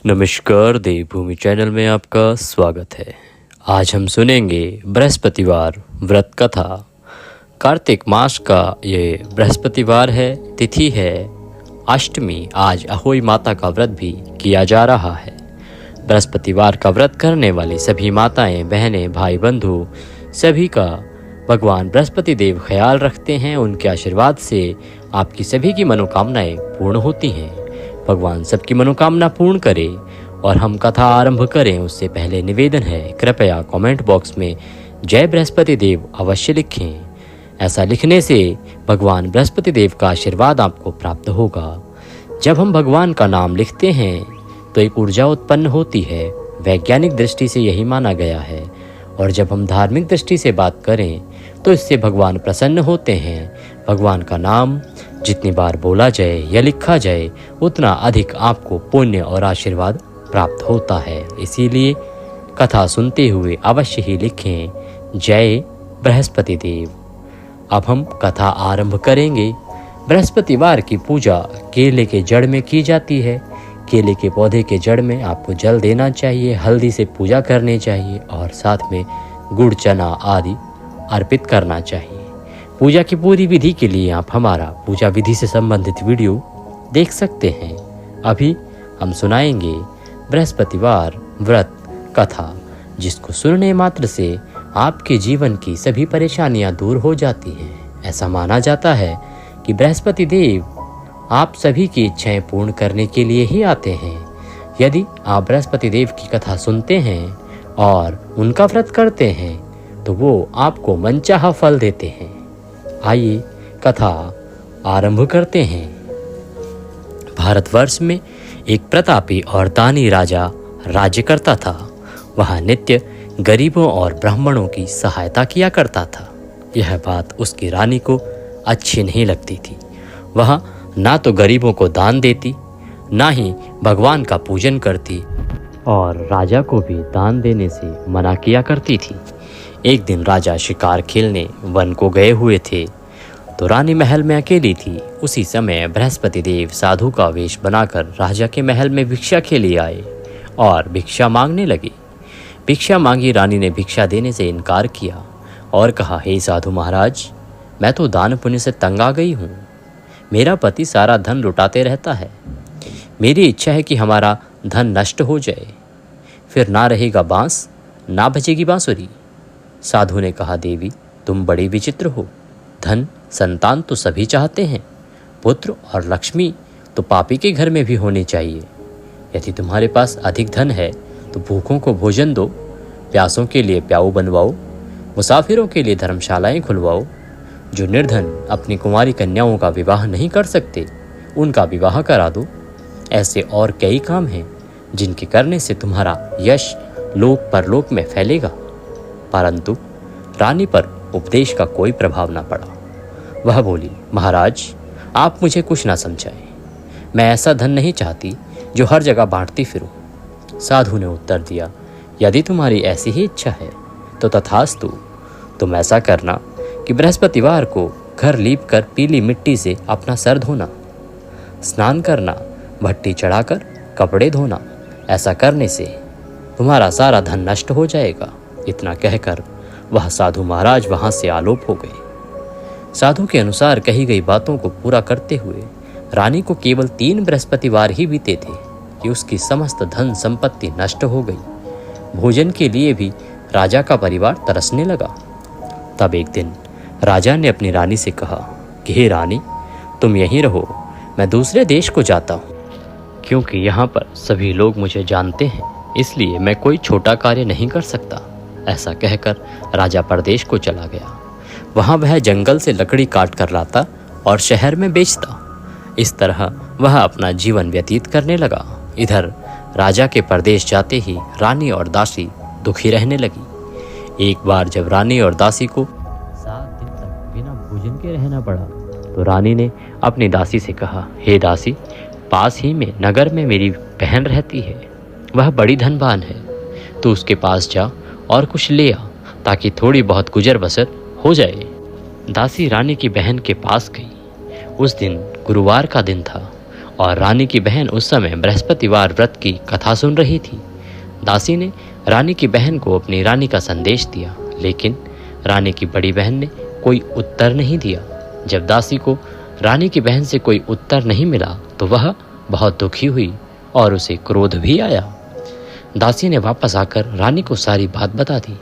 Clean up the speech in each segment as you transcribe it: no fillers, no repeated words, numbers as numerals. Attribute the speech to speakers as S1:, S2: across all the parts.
S1: नमस्कार, देवभूमि चैनल में आपका स्वागत है। आज हम सुनेंगे बृहस्पतिवार व्रत कथा। कार्तिक मास का ये बृहस्पतिवार है, तिथि है अष्टमी। आज अहोई माता का व्रत भी किया जा रहा है। बृहस्पतिवार का व्रत करने वाली सभी माताएं, बहनें, भाई बंधु सभी का भगवान बृहस्पति देव ख्याल रखते हैं। उनके आशीर्वाद से आपकी सभी की मनोकामनाएं पूर्ण होती हैं। भगवान सबकी मनोकामना पूर्ण करे। और हम कथा आरंभ करें उससे पहले निवेदन है, कृपया कमेंट बॉक्स में जय बृहस्पति देव अवश्य लिखें। ऐसा लिखने से भगवान बृहस्पति देव का आशीर्वाद आपको प्राप्त होगा। जब हम भगवान का नाम लिखते हैं तो एक ऊर्जा उत्पन्न होती है। वैज्ञानिक दृष्टि से यही माना गया है। और जब हम धार्मिक दृष्टि से बात करें तो इससे भगवान प्रसन्न होते हैं। भगवान का नाम जितनी बार बोला जाए या लिखा जाए उतना अधिक आपको पुण्य और आशीर्वाद प्राप्त होता है। इसीलिए कथा सुनते हुए अवश्य ही लिखें जय बृहस्पति देव। अब हम कथा आरंभ करेंगे। बृहस्पतिवार की पूजा केले के जड़ में की जाती है। केले के पौधे के जड़ में आपको जल देना चाहिए, हल्दी से पूजा करनी चाहिए और साथ में गुड़, चना आदि अर्पित करना चाहिए। पूजा की पूरी विधि के लिए आप हमारा पूजा विधि से संबंधित वीडियो देख सकते हैं। अभी हम सुनाएंगे बृहस्पतिवार व्रत कथा, जिसको सुनने मात्र से आपके जीवन की सभी परेशानियां दूर हो जाती हैं। ऐसा माना जाता है कि बृहस्पति देव आप सभी की इच्छाएं पूर्ण करने के लिए ही आते हैं। यदि आप बृहस्पति देव की कथा सुनते हैं और उनका व्रत करते हैं तो वो आपको मनचाहा फल देते हैं। आइए कथा आरंभ करते हैं। भारतवर्ष में एक प्रतापी और दानी राजा राज्य करता था। वह नित्य गरीबों और ब्राह्मणों की सहायता किया करता था। यह बात उसकी रानी को अच्छी नहीं लगती थी। वह ना तो गरीबों को दान देती, ना ही भगवान का पूजन करती और राजा को भी दान देने से मना किया करती थी। एक दिन राजा शिकार खेलने वन को गए हुए थे तो रानी महल में अकेली थी। उसी समय बृहस्पति देव साधु का वेश बनाकर राजा के महल में भिक्षा के लिए आए और भिक्षा मांगने लगे। भिक्षा मांगी रानी ने भिक्षा देने से इनकार किया और कहा, हे साधु महाराज, मैं तो दान पुण्य से तंग आ गई हूँ। मेरा पति सारा धन लुटाते रहता है। मेरी इच्छा है कि हमारा धन नष्ट हो जाए, फिर ना रहेगा बांस, ना बजेगी बांसुरी। साधु ने कहा, देवी तुम बड़ी विचित्र हो। धन संतान तो सभी चाहते हैं, पुत्र और लक्ष्मी तो पापी के घर में भी होने चाहिए। यदि तुम्हारे पास अधिक धन है तो भूखों को भोजन दो, प्यासों के लिए प्याऊ बनवाओ, मुसाफिरों के लिए धर्मशालाएं खुलवाओ। जो निर्धन अपनी कुंवारी कन्याओं का विवाह नहीं कर सकते उनका विवाह करा दो। ऐसे और कई काम हैं जिनके करने से तुम्हारा यश लोक परलोक में फैलेगा। परंतु रानी पर उपदेश का कोई प्रभाव न पड़ा। वह बोली, महाराज आप मुझे कुछ ना समझाएं। मैं ऐसा धन नहीं चाहती जो हर जगह बांटती फिरूं। साधु ने उत्तर दिया, यदि तुम्हारी ऐसी ही इच्छा है तो तथास्तु। तुम ऐसा करना कि बृहस्पतिवार को घर लीप कर पीली मिट्टी से अपना सर धोना, स्नान करना, भट्टी चढ़ाकर कपड़े धोना। ऐसा करने से तुम्हारा सारा धन नष्ट हो जाएगा। इतना कहकर वह साधु महाराज वहां से आलोप हो गए। साधु के अनुसार कही गई बातों को पूरा करते हुए रानी को केवल 3 बृहस्पतिवार ही बीते थे कि उसकी समस्त धन संपत्ति नष्ट हो गई। भोजन के लिए भी राजा का परिवार तरसने लगा। तब एक दिन राजा ने अपनी रानी से कहा कि हे रानी, तुम यहीं रहो, मैं दूसरे देश को जाता हूँ, क्योंकि यहाँ पर सभी लोग मुझे जानते हैं, इसलिए मैं कोई छोटा कार्य नहीं कर सकता। ऐसा कहकर राजा परदेश को चला गया। वहाँ वह जंगल से लकड़ी काट कर लाता और शहर में बेचता। इस तरह वह अपना जीवन व्यतीत करने लगा। इधर राजा के परदेश जाते ही रानी और दासी दुखी रहने लगी। एक बार जब रानी और दासी को 7 दिन तक बिना भोजन के रहना पड़ा तो रानी ने अपनी दासी से कहा, हे दासी, पास ही में नगर में मेरी बहन रहती है। वह बड़ी धनवान है। तो उसके पास जा और कुछ ले आ ताकि थोड़ी बहुत गुजर बसर हो जाए। दासी रानी की बहन के पास गई। उस दिन गुरुवार का दिन था और रानी की बहन उस समय बृहस्पतिवार व्रत की कथा सुन रही थी। दासी ने रानी की बहन को अपनी रानी का संदेश दिया, लेकिन रानी की बड़ी बहन ने कोई उत्तर नहीं दिया। जब दासी को रानी की बहन से कोई उत्तर नहीं मिला तो वह बहुत दुखी हुई और उसे क्रोध भी आया। दासी ने वापस आकर रानी को सारी बात बता दी।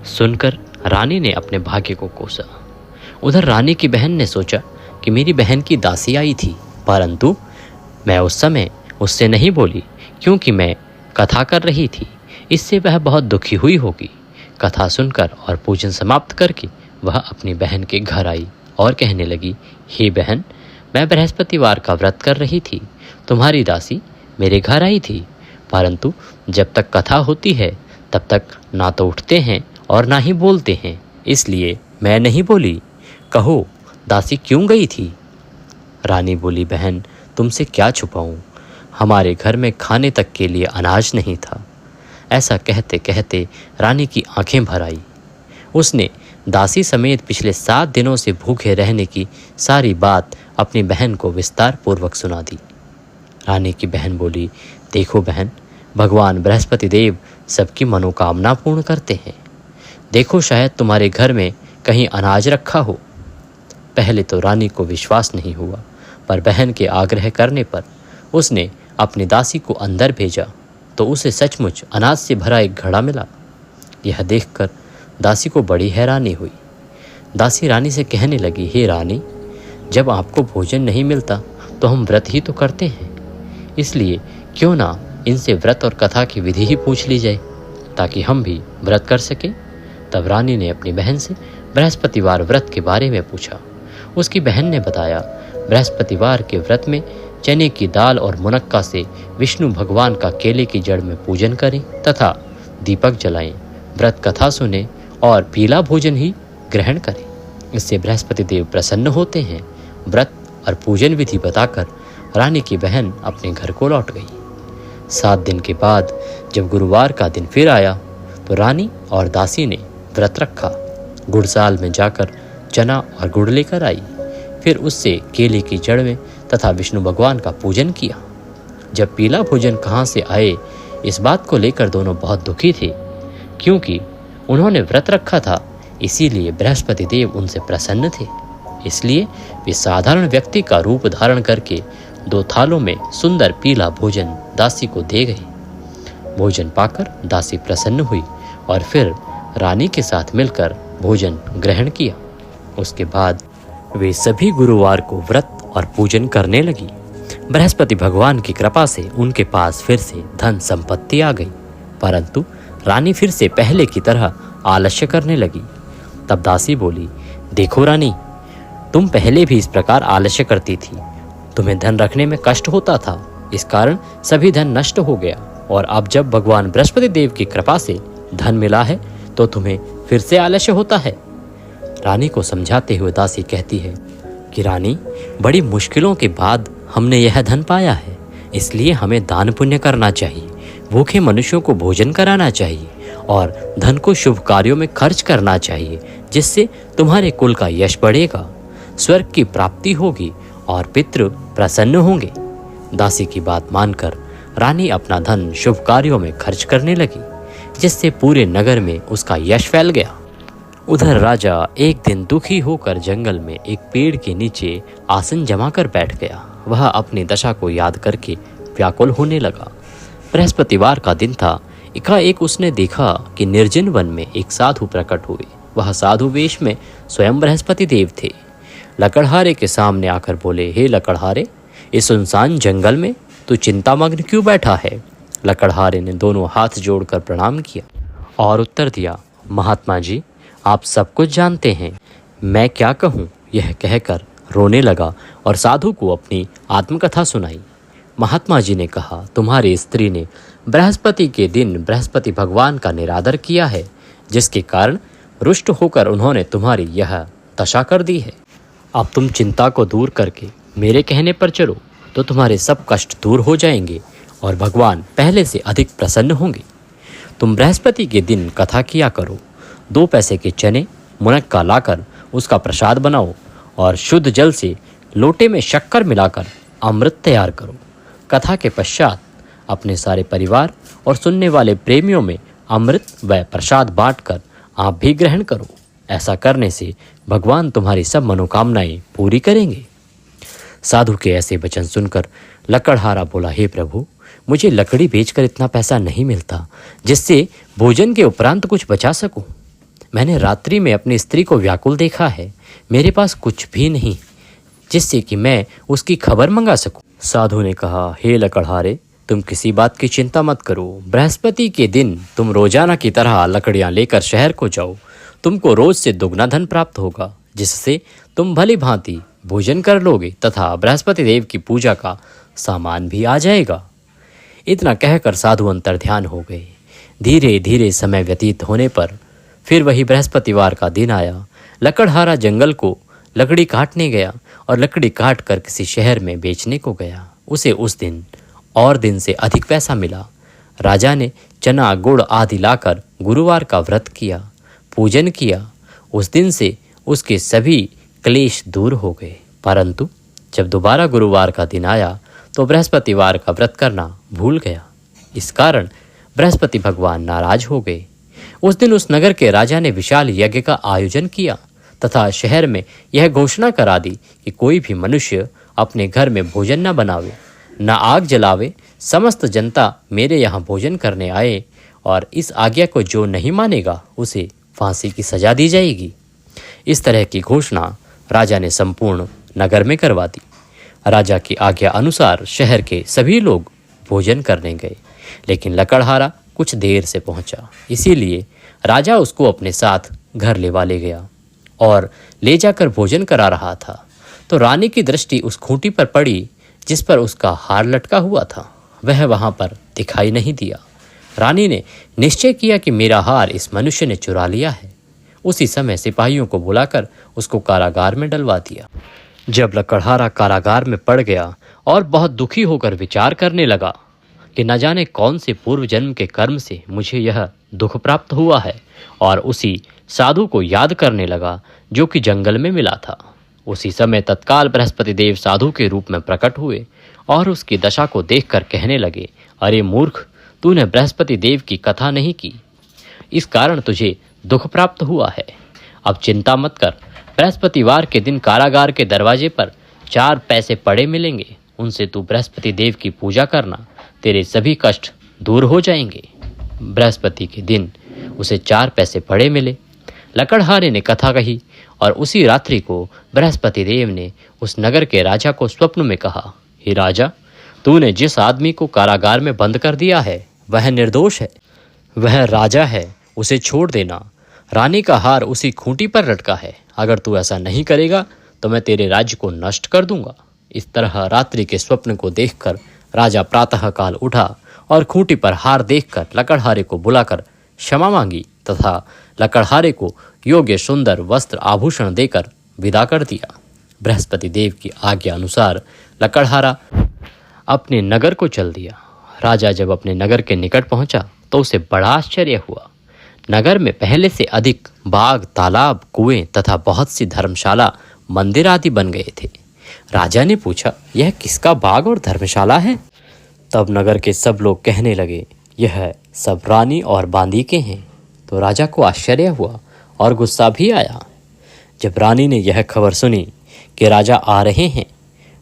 S1: सुनकर रानी ने अपने भाग्य को कोसा। उधर रानी की बहन ने सोचा कि मेरी बहन की दासी आई थी, परंतु मैं उस समय उससे नहीं बोली क्योंकि मैं कथा कर रही थी, इससे वह बहुत दुखी हुई होगी। कथा सुनकर और पूजन समाप्त करके वह अपनी बहन के घर आई और कहने लगी, हे बहन, मैं बृहस्पतिवार का व्रत कर रही थी, तुम्हारी दासी मेरे घर आई थी, परंतु जब तक कथा होती है तब तक ना तो उठते हैं और ना ही बोलते हैं, इसलिए मैं नहीं बोली। कहो दासी क्यों गई थी? रानी बोली, बहन तुमसे क्या छुपाऊं, हमारे घर में खाने तक के लिए अनाज नहीं था। ऐसा कहते कहते रानी की आंखें भर आई। उसने दासी समेत पिछले 7 दिनों से भूखे रहने की सारी बात अपनी बहन को विस्तार पूर्वक सुना दी। रानी की बहन बोली, देखो बहन, भगवान बृहस्पति देव सबकी मनोकामना पूर्ण करते हैं। देखो शायद तुम्हारे घर में कहीं अनाज रखा हो। पहले तो रानी को विश्वास नहीं हुआ, पर बहन के आग्रह करने पर उसने अपनी दासी को अंदर भेजा तो उसे सचमुच अनाज से भरा एक घड़ा मिला। यह देखकर दासी को बड़ी हैरानी हुई। दासी रानी से कहने लगी, हे रानी, जब आपको भोजन नहीं मिलता तो हम व्रत ही तो करते हैं, इसलिए क्यों ना इनसे व्रत और कथा की विधि ही पूछ ली जाए ताकि हम भी व्रत कर सकें। तब रानी ने अपनी बहन से बृहस्पतिवार व्रत के बारे में पूछा। उसकी बहन ने बताया, बृहस्पतिवार के व्रत में चने की दाल और मुनक्का से विष्णु भगवान का केले की जड़ में पूजन करें तथा दीपक जलाएं, व्रत कथा सुने और पीला भोजन ही ग्रहण करें, इससे बृहस्पति देव प्रसन्न होते हैं। व्रत और पूजन विधि बताकर रानी की बहन अपने घर को लौट गई। 7 दिन के बाद जब गुरुवार का दिन फिर आया तो रानी और दासी ने व्रत रखा। गुड़साल में जाकर चना और गुड़ लेकर आई, फिर उससे केले की जड़ में तथा विष्णु भगवान का पूजन किया। जब पीला भोजन कहाँ से आए, इस बात को लेकर दोनों बहुत दुखी थे, क्योंकि उन्होंने व्रत रखा था, इसीलिए बृहस्पति देव उनसे प्रसन्न थे। इसलिए वे साधारण व्यक्ति का रूप धारण करके 2 थालों में सुंदर पीला भोजन दासी को दे गए। भोजन पाकर दासी प्रसन्न हुई और फिर रानी के साथ मिलकर भोजन ग्रहण किया। उसके बाद वे सभी गुरुवार को व्रत और पूजन करने लगी। बृहस्पति भगवान की कृपा से उनके पास फिर से धन संपत्ति आ गई, परंतु रानी फिर से पहले की तरह आलस्य करने लगी। तब दासी बोली, देखो रानी, तुम पहले भी इस प्रकार आलस्य करती थी, तुम्हें धन रखने में कष्ट होता था, इस कारण सभी धन नष्ट हो गया, और अब जब भगवान बृहस्पति देव की कृपा से धन मिला है तो तुम्हें फिर से आलस्य होता है। रानी को समझाते हुए दासी कहती है कि रानी, बड़ी मुश्किलों के बाद हमने यह धन पाया है, इसलिए हमें दान पुण्य करना चाहिए, भूखे मनुष्यों को भोजन कराना चाहिए और धन को शुभ कार्यों में खर्च करना चाहिए, जिससे तुम्हारे कुल का यश बढ़ेगा, स्वर्ग की प्राप्ति होगी और पितृ प्रसन्न होंगे। दासी की बात मानकर रानी अपना धन शुभ कार्यों में खर्च करने लगी, जिससे पूरे नगर में उसका यश फैल गया। उधर राजा एक दिन दुखी होकर जंगल में एक पेड़ के नीचे आसन जमा कर बैठ गया। वह अपनी दशा को याद करके व्याकुल होने लगा। बृहस्पतिवार का दिन था। एकाएक उसने देखा कि निर्जन वन में एक साधु प्रकट हुए। वह साधु वेश में स्वयं बृहस्पति देव थे। लकड़हारे के सामने आकर बोले, हे लकड़हारे, इस सुनसान जंगल में तू चिंतामग्न क्यों बैठा है? लकड़हारे ने दोनों हाथ जोड़कर प्रणाम किया और उत्तर दिया, महात्मा जी, आप सब कुछ जानते हैं, मैं क्या कहूँ? यह कहकर रोने लगा और साधु को अपनी आत्मकथा सुनाई। महात्मा जी ने कहा, तुम्हारी स्त्री ने बृहस्पति के दिन बृहस्पति भगवान का निरादर किया है, जिसके कारण रुष्ट होकर उन्होंने तुम्हारी यह दशा कर दी है। अब तुम चिंता को दूर करके मेरे कहने पर चलो तो तुम्हारे सब कष्ट दूर हो जाएंगे और भगवान पहले से अधिक प्रसन्न होंगे। तुम बृहस्पति के दिन कथा किया करो, 2 पैसे के चने मुनक्का लाकर उसका प्रसाद बनाओ और शुद्ध जल से लोटे में शक्कर मिलाकर अमृत तैयार करो। कथा के पश्चात अपने सारे परिवार और सुनने वाले प्रेमियों में अमृत व प्रसाद बांटकर आप भी ग्रहण करो। ऐसा करने से भगवान तुम्हारी सब मनोकामनाएं पूरी करेंगे। साधु के ऐसे वचन सुनकर लकड़हारा बोला, हे प्रभु, मुझे लकड़ी बेचकर इतना पैसा नहीं मिलता जिससे भोजन के उपरांत कुछ बचा सकूं। मैंने रात्रि में अपनी स्त्री को व्याकुल देखा है। मेरे पास कुछ भी नहीं जिससे कि मैं उसकी खबर मंगा सकूं। साधु ने कहा, हे लकड़हारे, तुम किसी बात की चिंता मत करो। बृहस्पति के दिन तुम रोजाना की तरह लकड़ियां लेकर शहर को जाओ। तुमको रोज से दुगना धन प्राप्त होगा, जिससे तुम भली भांति भोजन कर लोगे तथा बृहस्पति देव की पूजा का सामान भी आ जाएगा। इतना कहकर साधु अंतर्ध्यान हो गए। धीरे धीरे समय व्यतीत होने पर फिर वही बृहस्पतिवार का दिन आया। लकड़हारा जंगल को लकड़ी काटने गया और लकड़ी काट कर किसी शहर में बेचने को गया। उसे उस दिन और दिन से अधिक पैसा मिला। राजा ने चना गुड़ आदि लाकर गुरुवार का व्रत किया, पूजन किया। उस दिन से उसके सभी क्लेश दूर हो गए। परंतु जब दोबारा गुरुवार का दिन आया तो बृहस्पतिवार का व्रत करना भूल गया। इस कारण बृहस्पति भगवान नाराज हो गए। उस दिन उस नगर के राजा ने विशाल यज्ञ का आयोजन किया तथा शहर में यह घोषणा करा दी कि कोई भी मनुष्य अपने घर में भोजन न बनावे, न आग जलावे। समस्त जनता मेरे यहाँ भोजन करने आए और इस आज्ञा को जो नहीं मानेगा उसे फांसी की सजा दी जाएगी। इस तरह की घोषणा राजा ने संपूर्ण नगर में करवा दी। राजा की आज्ञा अनुसार शहर के सभी लोग भोजन करने गए, लेकिन लकड़हारा कुछ देर से पहुंचा। इसीलिए राजा उसको अपने साथ घर ले गया और ले जाकर भोजन करा रहा था तो रानी की दृष्टि उस खूंटी पर पड़ी जिस पर उसका हार लटका हुआ था। वह वहां पर दिखाई नहीं दिया। रानी ने निश्चय किया कि मेरा हार इस मनुष्य ने चुरा लिया है। उसी समय सिपाहियों को बुलाकर उसको कारागार में डलवा दिया। जब लकड़हारा कारागार में पड़ गया और बहुत दुखी होकर विचार करने लगा कि न जाने कौन से पूर्व जन्म के कर्म से मुझे यह दुख प्राप्त हुआ है, और उसी साधु को याद करने लगा जो कि जंगल में मिला था। उसी समय तत्काल बृहस्पति देव साधु के रूप में प्रकट हुए और उसकी दशा को देखकर कहने लगे, अरे मूर्ख, तूने बृहस्पति देव की कथा नहीं की, इस कारण तुझे दुख प्राप्त हुआ है। अब चिंता मत कर, बृहस्पतिवार के दिन कारागार के दरवाजे पर 4 पैसे पड़े मिलेंगे, उनसे तू बृहस्पति देव की पूजा करना, तेरे सभी कष्ट दूर हो जाएंगे। बृहस्पति के दिन उसे 4 पैसे पड़े मिले। लकड़हारे ने कथा कही और उसी रात्रि को बृहस्पति देव ने उस नगर के राजा को स्वप्न में कहा, हे राजा, तूने जिस आदमी को कारागार में बंद कर दिया है वह निर्दोष है, वह राजा है, उसे छोड़ देना। रानी का हार उसी खूंटी पर लटका है। अगर तू ऐसा नहीं करेगा तो मैं तेरे राज्य को नष्ट कर दूंगा। इस तरह रात्रि के स्वप्न को देखकर राजा प्रातःकाल उठा और खूंटी पर हार देखकर लकड़हारे को बुलाकर क्षमा मांगी तथा लकड़हारे को योग्य सुंदर वस्त्र आभूषण देकर विदा कर दिया। बृहस्पति देव की आज्ञा अनुसार लकड़हारा अपने नगर को चल दिया। राजा जब अपने नगर के निकट पहुंचा तो उसे बड़ा आश्चर्य हुआ। नगर में पहले से अधिक बाग, तालाब, कुएं तथा बहुत सी धर्मशाला, मंदिर आदि बन गए थे। राजा ने पूछा, यह किसका बाग और धर्मशाला है? तब नगर के सब लोग कहने लगे, यह सब रानी और बांदी के हैं। तो राजा को आश्चर्य हुआ और गुस्सा भी आया। जब रानी ने यह खबर सुनी कि राजा आ रहे हैं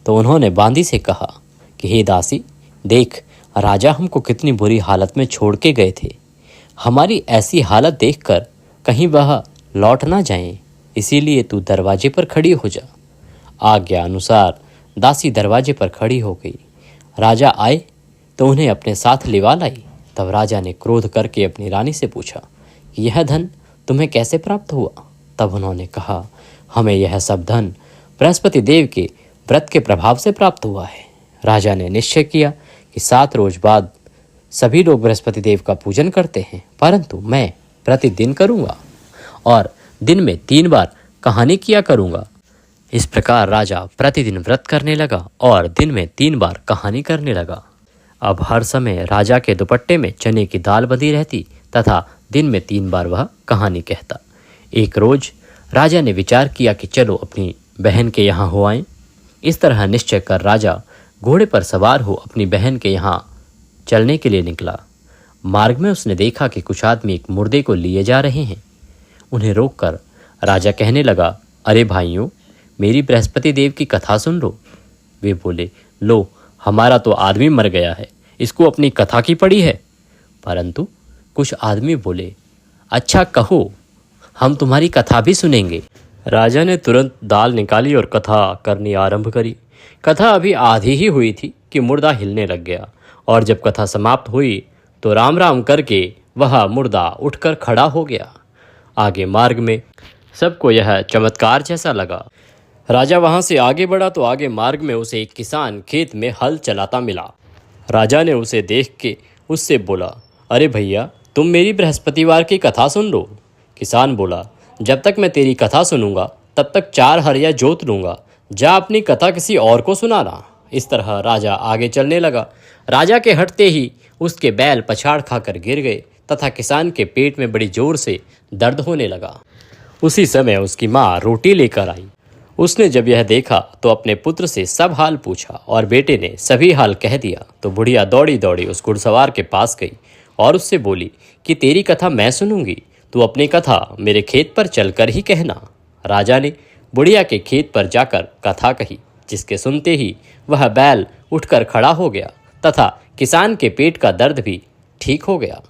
S1: तो उन्होंने बांदी से कहा कि हे दासी, देख, राजा हमको कितनी बुरी हालत में छोड़ के गए थे। हमारी ऐसी हालत देखकर कहीं वह लौट ना जाएं, इसीलिए तू दरवाजे पर खड़ी हो जा। आज्ञा अनुसार दासी दरवाजे पर खड़ी हो गई। राजा आए तो उन्हें अपने साथ लिवा लाई। तब राजा ने क्रोध करके अपनी रानी से पूछा कि यह धन तुम्हें कैसे प्राप्त हुआ? तब उन्होंने कहा, हमें यह सब धन बृहस्पति देव के व्रत के प्रभाव से प्राप्त हुआ है। राजा ने निश्चय किया कि 7 रोज बाद सभी लोग बृहस्पति देव का पूजन करते हैं, परंतु मैं प्रतिदिन करूंगा और दिन में 3 बार कहानी किया करूंगा। इस प्रकार राजा प्रतिदिन व्रत करने लगा और दिन में 3 बार कहानी करने लगा। अब हर समय राजा के दुपट्टे में चने की दाल बंधी रहती तथा दिन में 3 बार वह कहानी कहता। एक रोज राजा ने विचार किया कि चलो अपनी बहन के यहाँ हो आएं। इस तरह निश्चय कर राजा घोड़े पर सवार हो अपनी बहन के यहाँ चलने के लिए निकला। मार्ग में उसने देखा कि कुछ आदमी एक मुर्दे को लिए जा रहे हैं। उन्हें रोककर राजा कहने लगा, अरे भाइयों, मेरी बृहस्पति देव की कथा सुन लो। वे बोले, लो, हमारा तो आदमी मर गया है, इसको अपनी कथा की पड़ी है। परंतु कुछ आदमी बोले, अच्छा कहो, हम तुम्हारी कथा भी सुनेंगे। राजा ने तुरंत दाल निकाली और कथा करनी आरंभ करी। कथा अभी आधी ही हुई थी कि मुर्दा हिलने लग गया, और जब कथा समाप्त हुई तो राम राम करके वह मुर्दा उठकर खड़ा हो गया। आगे मार्ग में सबको यह चमत्कार जैसा लगा। राजा वहां से आगे बढ़ा तो आगे मार्ग में उसे एक किसान खेत में हल चलाता मिला। राजा ने उसे देख के उससे बोला, अरे भैया, तुम मेरी बृहस्पतिवार की कथा सुन लो। किसान बोला, जब तक मैं तेरी कथा सुनूंगा तब तक 4 हरिया जोत लूंगा, जा अपनी कथा किसी और को सुनाना। इस तरह राजा आगे चलने लगा। राजा के हटते ही उसके बैल पछाड़ खाकर गिर गए तथा किसान के पेट में बड़ी जोर से दर्द होने लगा। उसी समय उसकी माँ रोटी लेकर आई। उसने जब यह देखा तो अपने पुत्र से सब हाल पूछा और बेटे ने सभी हाल कह दिया। तो बुढ़िया दौड़ी दौड़ी उस घुड़सवार के पास गई और उससे बोली कि तेरी कथा मैं सुनूंगी, तू अपनी कथा मेरे खेत पर चलकर ही कहना। राजा ने बुढ़िया के खेत पर जाकर कथा कही, जिसके सुनते ही वह बैल उठकर खड़ा हो गया तथा किसान के पेट का दर्द भी ठीक हो गया।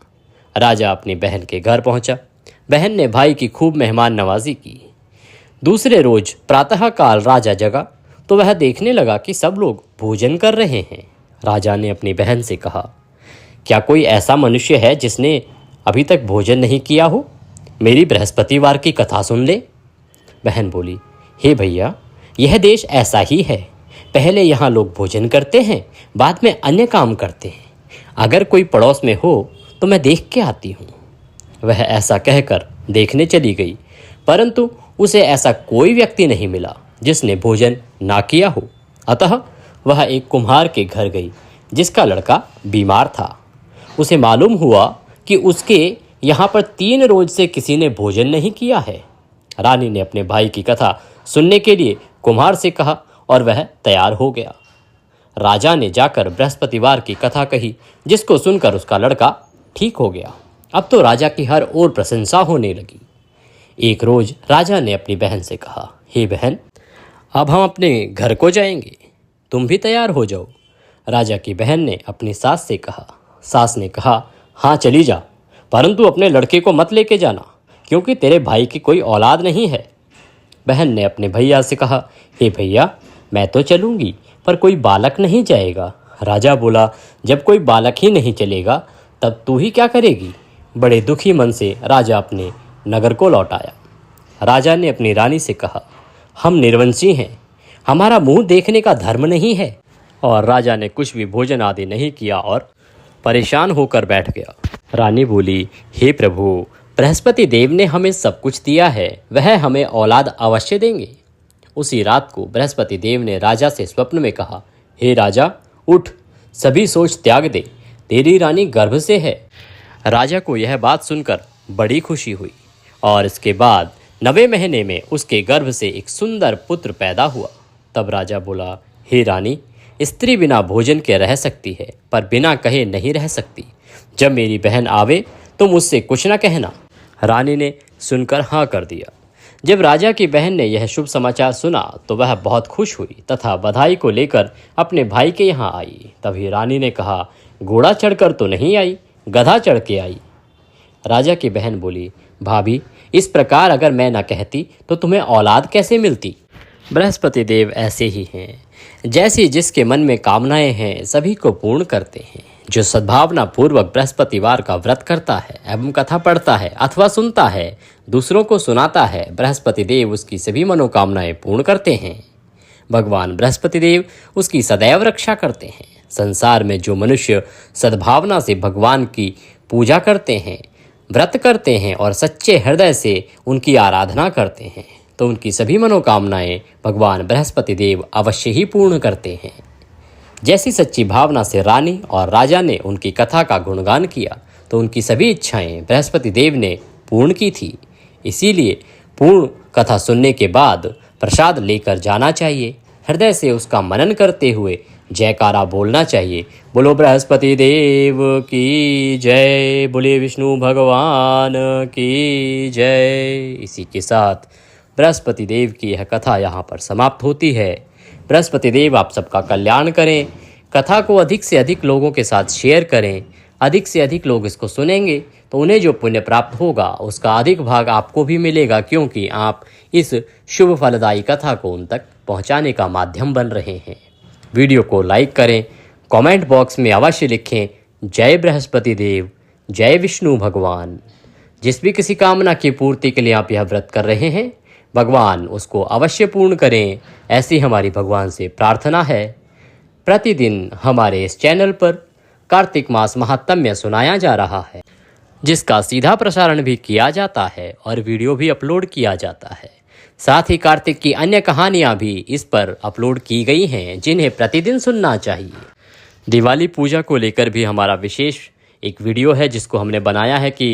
S1: राजा अपनी बहन के घर पहुंचा। बहन ने भाई की खूब मेहमान नवाजी की। दूसरे रोज प्रातःकाल राजा जगा तो वह देखने लगा कि सब लोग भोजन कर रहे हैं। राजा ने अपनी बहन से कहा, क्या कोई ऐसा मनुष्य है जिसने अभी तक भोजन नहीं किया हो? मेरी बृहस्पतिवार की कथा सुन ले। बहन बोली, हे भैया, यह देश ऐसा ही है। पहले यहाँ लोग भोजन करते हैं, बाद में अन्य काम करते हैं। अगर कोई पड़ोस में हो तो मैं देख के आती हूँ। वह ऐसा कहकर देखने चली गई, परंतु उसे ऐसा कोई व्यक्ति नहीं मिला जिसने भोजन ना किया हो। अतः वह एक कुम्हार के घर गई जिसका लड़का बीमार था। उसे मालूम हुआ कि उसके यहाँ पर 3 रोज से किसी ने भोजन नहीं किया है। रानी ने अपने भाई की कथा सुनने के लिए कुम्हार से कहा और वह तैयार हो गया। राजा ने जाकर बृहस्पतिवार की कथा कही, जिसको सुनकर उसका लड़का ठीक हो गया। अब तो राजा की हर ओर प्रशंसा होने लगी। एक रोज राजा ने अपनी बहन से कहा, हे बहन, अब हम अपने घर को जाएंगे, तुम भी तैयार हो जाओ। राजा की बहन ने अपनी सास से कहा। सास ने कहा, हाँ चली जा, परंतु अपने लड़के को मत लेके जाना, क्योंकि तेरे भाई की कोई औलाद नहीं है। बहन ने अपने भैया से कहा, हे भैया, मैं तो चलूंगी, पर कोई बालक नहीं जाएगा। राजा बोला, जब कोई बालक ही नहीं चलेगा तब तू ही क्या करेगी? बड़े दुखी मन से राजा अपने नगर को लौट आया। राजा ने अपनी रानी से कहा, हम निर्वंशी हैं, हमारा मुंह देखने का धर्म नहीं है। और राजा ने कुछ भी भोजन आदि नहीं किया और परेशान होकर बैठ गया। रानी बोली, हे प्रभु, बृहस्पति देव ने हमें सब कुछ दिया है, वह हमें औलाद अवश्य देंगे। उसी रात को बृहस्पति देव ने राजा से स्वप्न में कहा, हे राजा, उठ, सभी सोच त्याग दे, तेरी रानी गर्भ से है। राजा को यह बात सुनकर बड़ी खुशी हुई और इसके बाद 9वें महीने में उसके गर्भ से एक सुंदर पुत्र पैदा हुआ। तब राजा बोला, हे रानी, स्त्री बिना भोजन के रह सकती है, पर बिना कहे नहीं रह सकती। जब मेरी बहन आवे तो मुझसे कुछ न कहना। रानी ने सुनकर हाँ कर दिया। जब राजा की बहन ने यह शुभ समाचार सुना तो वह बहुत खुश हुई तथा बधाई को लेकर अपने भाई के यहाँ आई। तभी रानी ने कहा, घोड़ा चढ़कर तो नहीं आई, गधा चढ़ के आई। राजा की बहन बोली, भाभी, इस प्रकार अगर मैं न कहती तो तुम्हें औलाद कैसे मिलती? बृहस्पति देव ऐसे ही हैं, जैसी जिसके मन में कामनाएं हैं सभी को पूर्ण करते हैं। जो सद्भावना पूर्वक बृहस्पतिवार का व्रत करता है एवं कथा पढ़ता है अथवा सुनता है, दूसरों को सुनाता है, बृहस्पति देव उसकी सभी मनोकामनाएं पूर्ण करते हैं। भगवान बृहस्पति देव उसकी सदैव रक्षा करते हैं। संसार में जो मनुष्य सद्भावना से भगवान की पूजा करते हैं, व्रत करते हैं और सच्चे हृदय से उनकी आराधना करते हैं, तो उनकी सभी मनोकामनाएं भगवान बृहस्पति देव अवश्य ही पूर्ण करते हैं। जैसी सच्ची भावना से रानी और राजा ने उनकी कथा का गुणगान किया तो उनकी सभी इच्छाएं बृहस्पति देव ने पूर्ण की थी। इसीलिए पूर्ण कथा सुनने के बाद प्रसाद लेकर जाना चाहिए। हृदय से उसका मनन करते हुए जयकारा बोलना चाहिए। बोलो बृहस्पति देव की जय, बोले विष्णु भगवान की जय। इसी के साथ बृहस्पति देव की यह कथा यहाँ पर समाप्त होती है। बृहस्पति देव आप सबका कल्याण करें। कथा को अधिक से अधिक लोगों के साथ शेयर करें। अधिक से अधिक लोग इसको सुनेंगे तो उन्हें जो पुण्य प्राप्त होगा उसका अधिक भाग आपको भी मिलेगा, क्योंकि आप इस शुभ फलदायी कथा को उन तक पहुंचाने का माध्यम बन रहे हैं। वीडियो को लाइक करें, कमेंट बॉक्स में अवश्य लिखें जय बृहस्पति देव, जय विष्णु भगवान। जिस भी किसी कामना की पूर्ति के लिए आप यह व्रत कर रहे हैं, भगवान उसको अवश्य पूर्ण करें, ऐसी हमारी भगवान से प्रार्थना है। प्रतिदिन हमारे इस चैनल पर कार्तिक मास महात्म्य सुनाया जा रहा है, जिसका सीधा प्रसारण भी किया जाता है और वीडियो भी अपलोड किया जाता है। साथ ही कार्तिक की अन्य कहानियाँ भी इस पर अपलोड की गई हैं, जिन्हें प्रतिदिन सुनना चाहिए। दिवाली पूजा को लेकर भी हमारा विशेष एक वीडियो है, जिसको हमने बनाया है कि